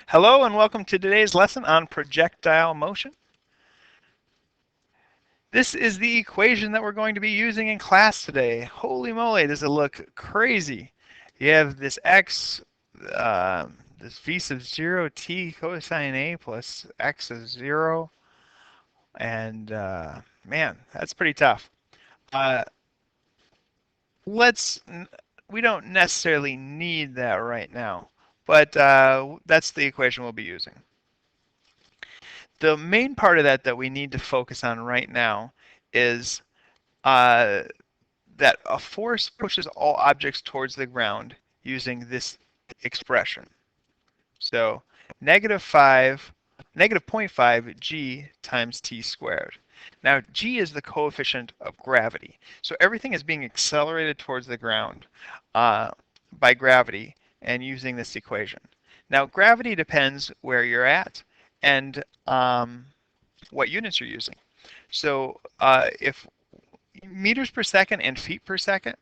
Hello and welcome to today's lesson on projectile motion. This is the equation that we're going to be using in class today. Holy moly, does it look crazy. You have this x, this v sub 0 t cosine a plus x of 0, and man, that's pretty tough. Uh, let's, we don't necessarily need that right now, but that's the equation we'll be using. The main part of that we need to focus on right now is uh, that a force pushes all objects towards the ground using this expression. So negative 0.5 g times t squared. Now g is the coefficient of gravity. So everything is being accelerated towards the ground by gravity and using this equation. Now gravity depends where you're at and what units you're using. So if meters per second and feet per second,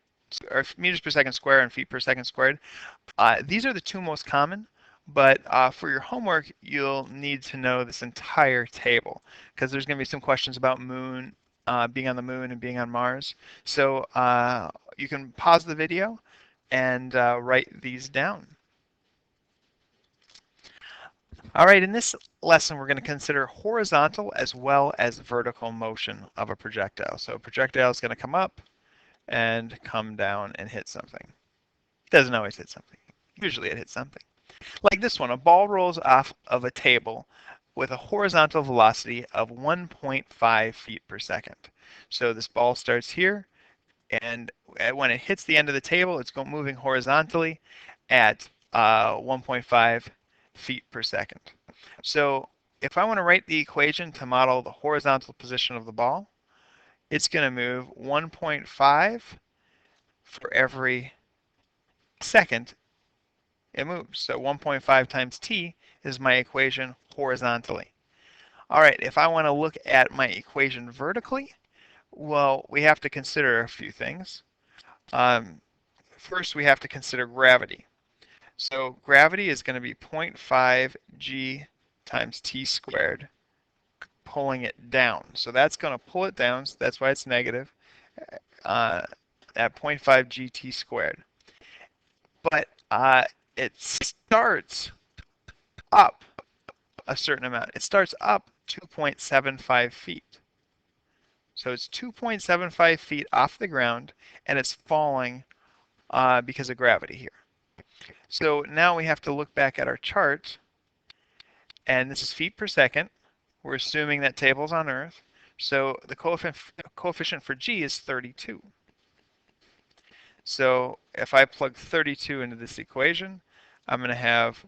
or meters per second squared and feet per second squared, these are the two most common. But for your homework, you'll need to know this entire table because there's going to be some questions about being on the moon and being on Mars. So you can pause the video and write these down. All right, in this lesson, we're going to consider horizontal as well as vertical motion of a projectile. So a projectile is going to come up and come down and hit something. It doesn't always hit something. Usually it hits something. Like this one, a ball rolls off of a table with a horizontal velocity of 1.5 feet per second. So this ball starts here, and when it hits the end of the table, it's moving horizontally at 1.5 feet per second. So if I want to write the equation to model the horizontal position of the ball, it's going to move 1.5 for every second it moves. So 1.5 times t is my equation horizontally. All right, if I want to look at my equation vertically, well, we have to consider a few things. First, we have to consider gravity. So gravity is going to be 0.5 g times t squared, pulling it down. So that's going to pull it down, so that's why it's negative, at 0.5 gt squared. But it starts up a certain amount. It starts up 2.75 feet. So it's 2.75 feet off the ground, and it's falling because of gravity here. So now we have to look back at our chart, and this is feet per second. We're assuming that table's on Earth. So the coefficient for g is 32. So if I plug 32 into this equation, I'm going to have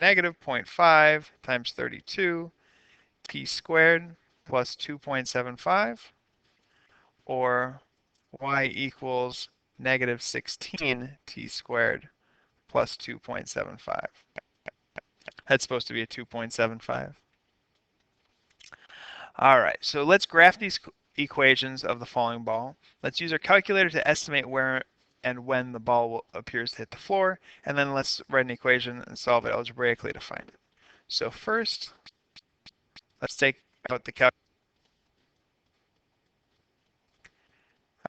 negative 0.5 times 32 t squared plus 2.75, or y equals negative 16 t squared plus 2.75. That's supposed to be a 2.75. All right, so let's graph these equations of the falling ball. Let's use our calculator to estimate where and when the ball appears to hit the floor, and then let's write an equation and solve it algebraically to find it. So first, let's take out the calculator.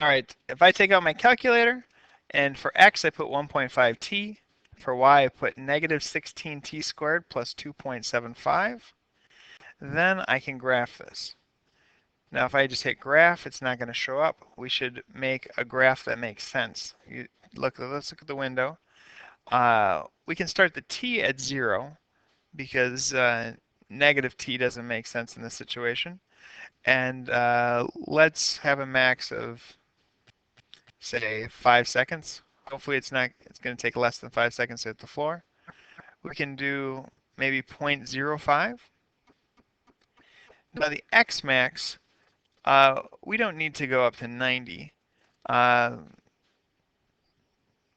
All right, if I take out my calculator, and for x I put 1.5 t, for y I put negative 16 t squared plus 2.75, then I can graph this. Now if I just hit graph, it's not going to show up. We should make a graph that makes sense. Let's look at the window. We can start the t at 0 because negative t doesn't make sense in this situation. And let's have a max of, say, 5 seconds. Hopefully it's going to take less than 5 seconds to hit the floor. We can do maybe 0.05. Now the x max, we don't need to go up to 90.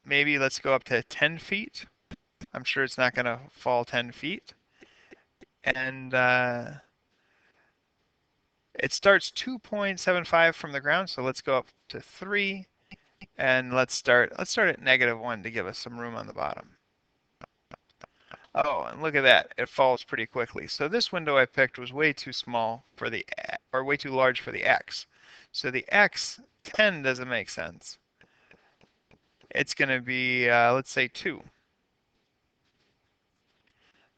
Maybe let's go up to 10 feet. I'm sure it's not going to fall 10 feet. And it starts 2.75 from the ground, so let's go up to 3. And let's start at -1 to give us some room on the bottom. Oh, and look at that. It falls pretty quickly. So this window I picked was way too small for the, or way too large for the X. So the X, 10 doesn't make sense. It's going to be, let's say 2.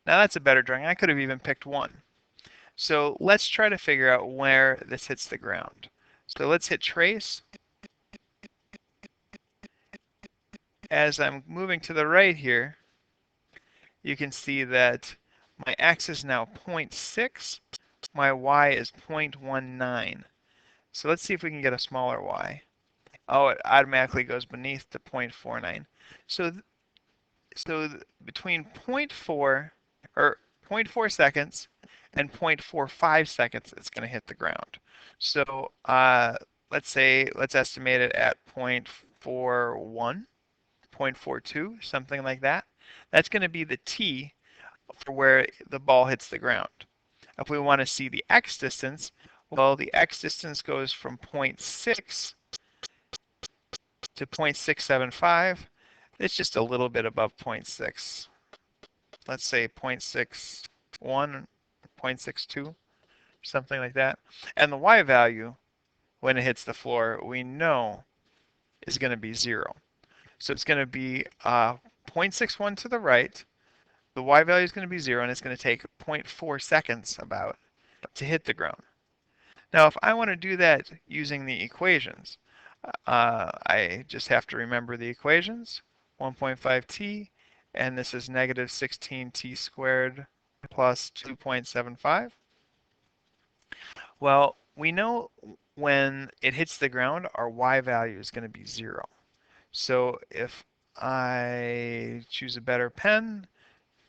Now that's a better drawing. I could have even picked 1. So let's try to figure out where this hits the ground. So let's hit trace. As I'm moving to the right here, you can see that my X is now 0.6, my Y is 0.19. So let's see if we can get a smaller Y. Oh, it automatically goes beneath to 0.49. So, between 0.4 or 0.4 seconds and 0.45 seconds, it's going to hit the ground. So let's estimate it at 0.41, 0.42, something like that. That's going to be the T for where the ball hits the ground. If we want to see the X distance, well, the X distance goes from 0.6 to 0.675. It's just a little bit above 0.6. Let's say 0.61, 0.62, something like that. And the Y value, when it hits the floor, we know is going to be 0. So it's going to be 0.61 to the right. The Y value is going to be 0, and it's going to take 0.4 seconds about to hit the ground. Now, if I want to do that using the equations, I just have to remember the equations. 1.5t, and this is negative 16t squared plus 2.75. Well, we know when it hits the ground, our Y value is going to be 0. So if I choose a better pen,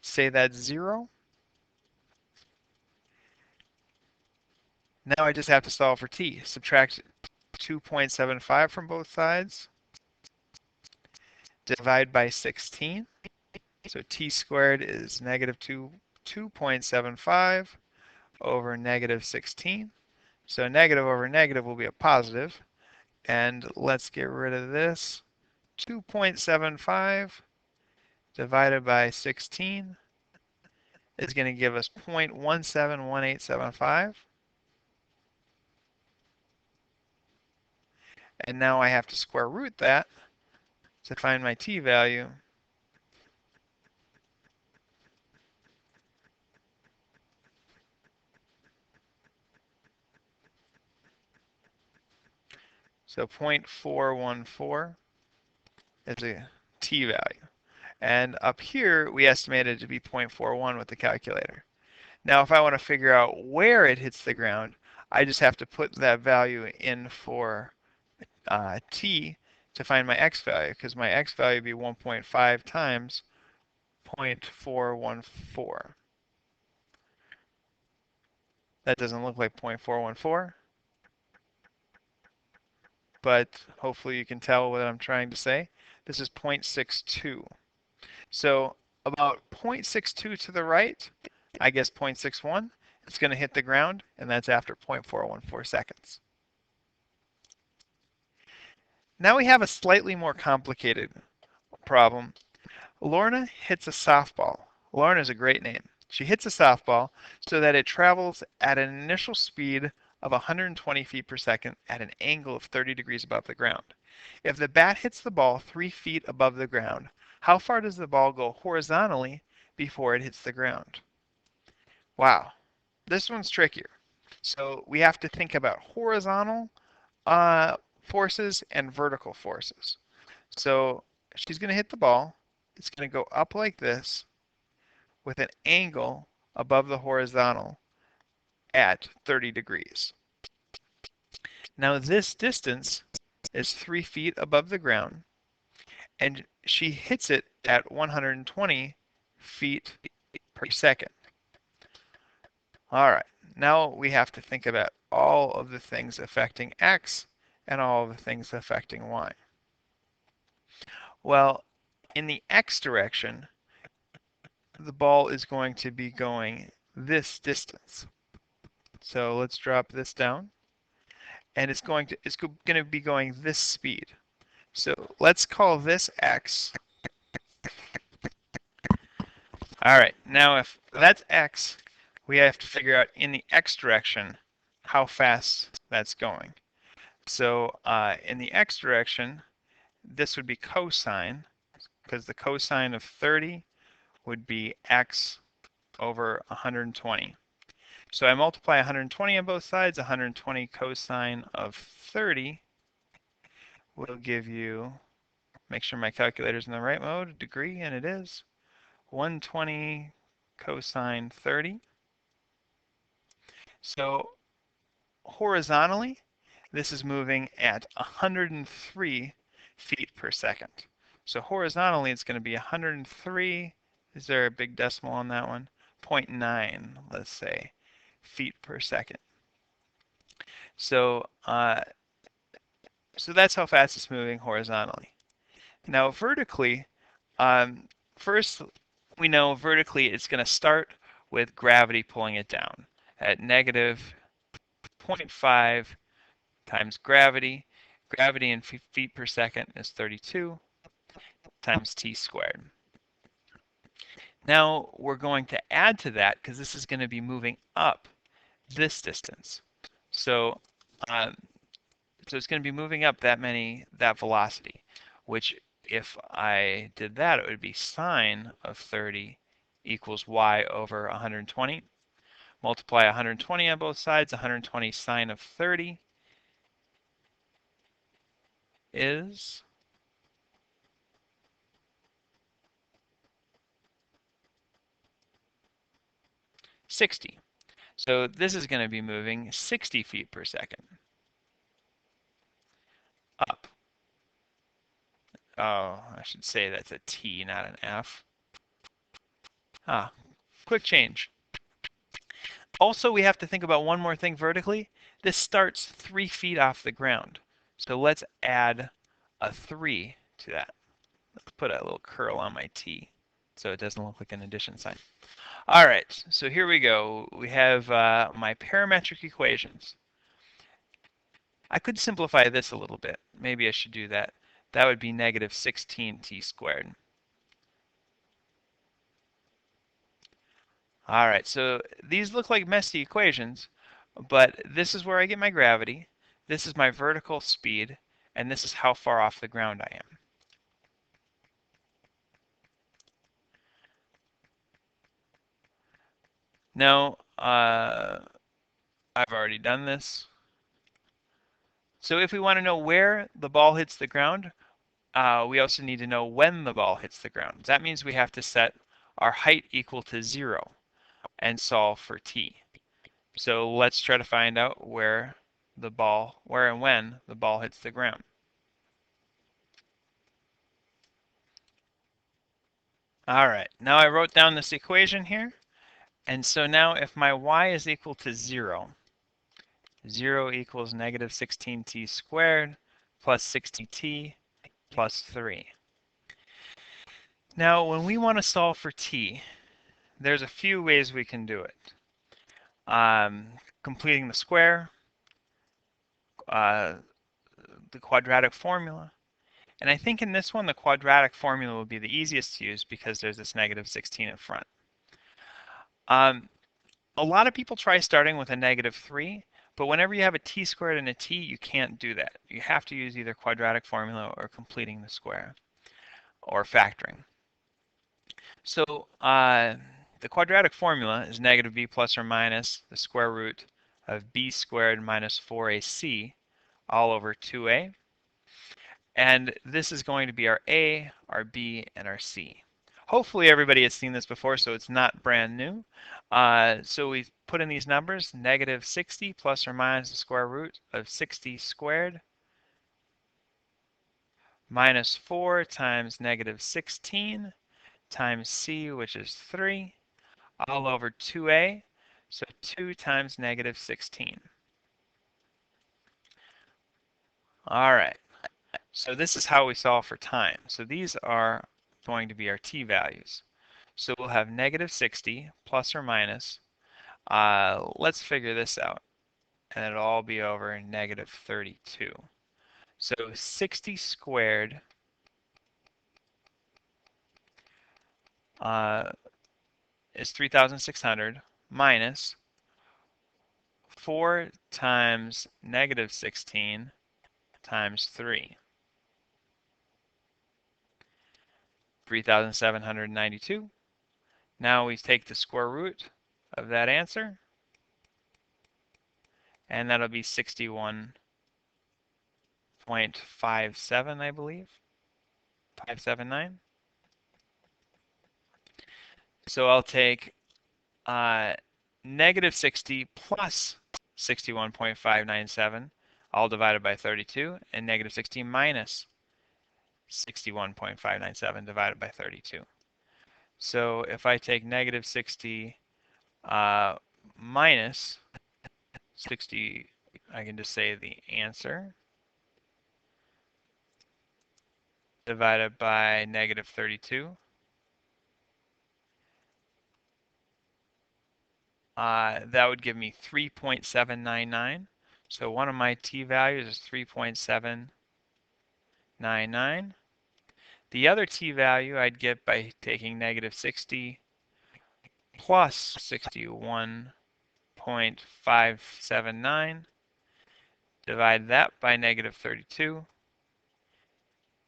say that's 0. Now I just have to solve for t. Subtract 2.75 from both sides. Divide by 16. So t squared is negative 2.75 over negative 16. So negative over negative will be a positive. And let's get rid of this. 2.75 divided by 16 is going to give us 0.171875. And now I have to square root that to find my t value. So 0.414 is a t value. And up here, we estimated it to be 0.41 with the calculator. Now, if I want to figure out where it hits the ground, I just have to put that value in for t to find my x value, because my x value would be 1.5 times 0.414. That doesn't look like 0.414, but hopefully you can tell what I'm trying to say. This is 0.62. So about 0.62 to the right, I guess 0.61, it's going to hit the ground, and that's after 0.414 seconds. Now we have a slightly more complicated problem. Lorna hits a softball. Lorna is a great name. She hits a softball so that it travels at an initial speed of 120 feet per second at an angle of 30 degrees above the ground. If the bat hits the ball 3 feet above the ground, how far does the ball go horizontally before it hits the ground? Wow, this one's trickier. So we have to think about horizontal forces and vertical forces. So she's going to hit the ball. It's going to go up like this with an angle above the horizontal at 30 degrees. Now this distance is 3 feet above the ground, and she hits it at 120 feet per second. All right, now we have to think about all of the things affecting x and all of the things affecting y. Well, in the x direction, the ball is going to be going this distance. So let's drop this down, and it's going to be going this speed. So let's call this x, All right, now if that's x, we have to figure out in the x direction how fast that's going. So in the x direction, this would be cosine, because the cosine of 30 would be x over 120. So I multiply 120 on both sides. 120 cosine of 30 will give you, make sure my calculator's in the right mode, degree, and it is, 120 cosine 30. So horizontally, this is moving at 103 feet per second. So horizontally, it's going to be 103. Is there a big decimal on that one? 0.9, let's say, feet per second. So, so that's how fast it's moving horizontally. Now vertically, first we know vertically it's going to start with gravity pulling it down at negative 0.5 times gravity. Gravity in feet per second is 32 times t squared. Now we're going to add to that because this is going to be moving up this distance. So, so it's going to be moving up that velocity, which if I did that, it would be sine of 30 equals y over 120. Multiply 120 on both sides. 120 sine of 30 is 60. So this is going to be moving 60 feet per second up. Oh, I should say that's a T, not an F. Ah, quick change. Also, we have to think about one more thing vertically. This starts 3 feet off the ground. So let's add a 3 to that. Let's put a little curl on my T so it doesn't look like an addition sign. All right, so here we go. We have my parametric equations. I could simplify this a little bit. Maybe I should do that. That would be negative 16t squared. All right, so these look like messy equations, but this is where I get my gravity, this is my vertical speed, and this is how far off the ground I am. Now, I've already done this. So if we want to know where the ball hits the ground, we also need to know when the ball hits the ground. That means we have to set our height equal to 0 and solve for t. So let's try to find out where and when the ball hits the ground. All right, now I wrote down this equation here. And so now if my y is equal to 0, 0 equals negative 16t squared plus 60t plus 3. Now when we want to solve for t, there's a few ways we can do it. Completing the square, the quadratic formula. And I think in this one, the quadratic formula will be the easiest to use because there's this negative 16 in front. A lot of people try starting with a negative 3, but whenever you have a t squared and a t, you can't do that. You have to use either quadratic formula or completing the square or factoring. So the quadratic formula is negative b plus or minus the square root of b squared minus 4ac all over 2a. And this is going to be our a, our b, and our c. Hopefully everybody has seen this before, so it's not brand new. So we put in these numbers, negative 60 plus or minus the square root of 60 squared minus 4 times negative 16 times c, which is 3, all over 2a, so 2 times negative 16. All right, so this is how we solve for time. So these are going to be our t values. So we'll have negative 60 plus or minus. Let's figure this out. And it'll all be over negative 32. So 60 squared is 3,600 minus 4 times negative 16 times 3. 3,792. Now we take the square root of that answer, and that'll be 61.57, I believe, 579. So I'll take negative 60 plus 61.597, all divided by 32, and negative 60 minus 61.597 divided by 32. So if I take negative 60 minus 60, I can just say the answer, divided by negative 32. That would give me 3.799. So one of my t-values is 3.799. The other t-value I'd get by taking negative 60 plus 61.579, divide that by negative 32,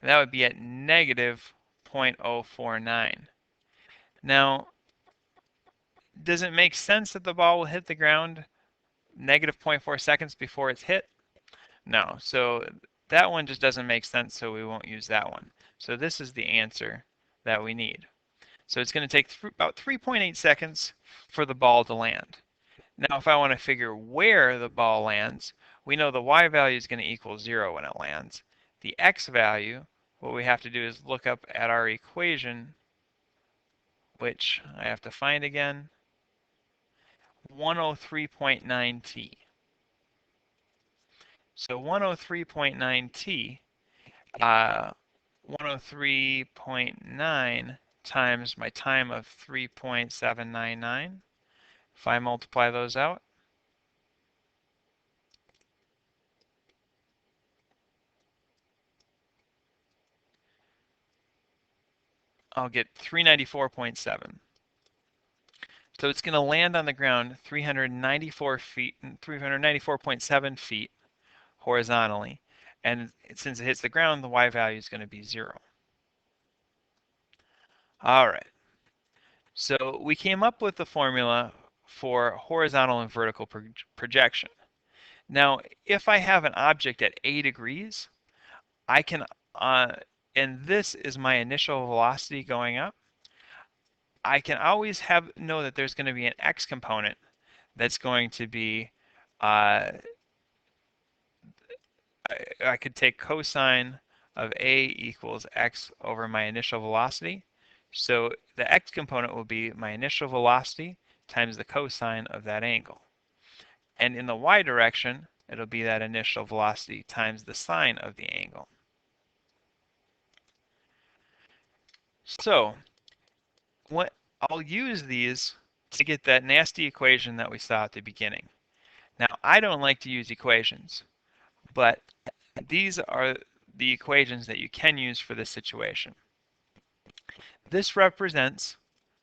and that would be at negative 0.049. Now, does it make sense that the ball will hit the ground negative 0.4 seconds before it's hit? No, so that one just doesn't make sense, so we won't use that one. So this is the answer that we need. So it's going to take about 3.8 seconds for the ball to land. Now, if I want to figure where the ball lands, we know the y value is going to equal 0 when it lands. The x value, what we have to do is look up at our equation, which I have to find again, 103.9 t. So 103.9 t, 103.9 times my time of 3.799. If I multiply those out, I'll get 394.7. So it's going to land on the ground 394.7 feet horizontally. And since it hits the ground, the y value is going to be 0. All right. So we came up with the formula for horizontal and vertical projection. Now, if I have an object at a degrees, I can, and this is my initial velocity going up, I can always know that there's going to be an x component that's going to be, I could take cosine of a equals x over my initial velocity. So the x component will be my initial velocity times the cosine of that angle. And in the y direction, it'll be that initial velocity times the sine of the angle. So I'll use these to get that nasty equation that we saw at the beginning. Now, I don't like to use equations, but these are the equations that you can use for this situation. This represents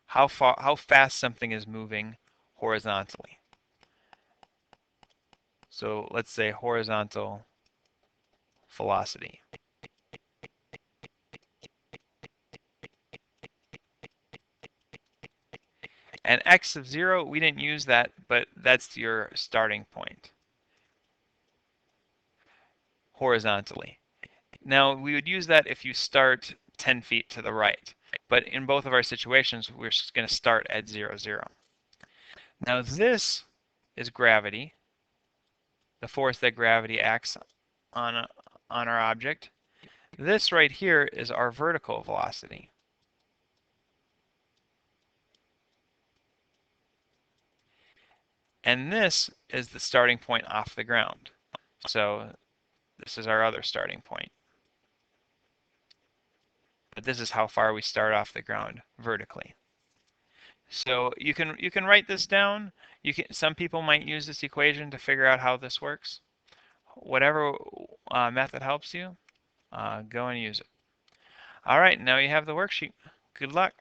how fast something is moving horizontally. So let's say horizontal velocity. And x of 0, we didn't use that, but that's your starting point horizontally. Now, we would use that if you start 10 feet to the right. But in both of our situations, we're just going to start at 0, 0. Now, this is gravity, the force that gravity acts on our object. This right here is our vertical velocity. And this is the starting point off the ground. So this is our other starting point. But this is how far we start off the ground vertically. So you can write this down. Some people might use this equation to figure out how this works. Whatever method helps you, go and use it. All right, now you have the worksheet. Good luck.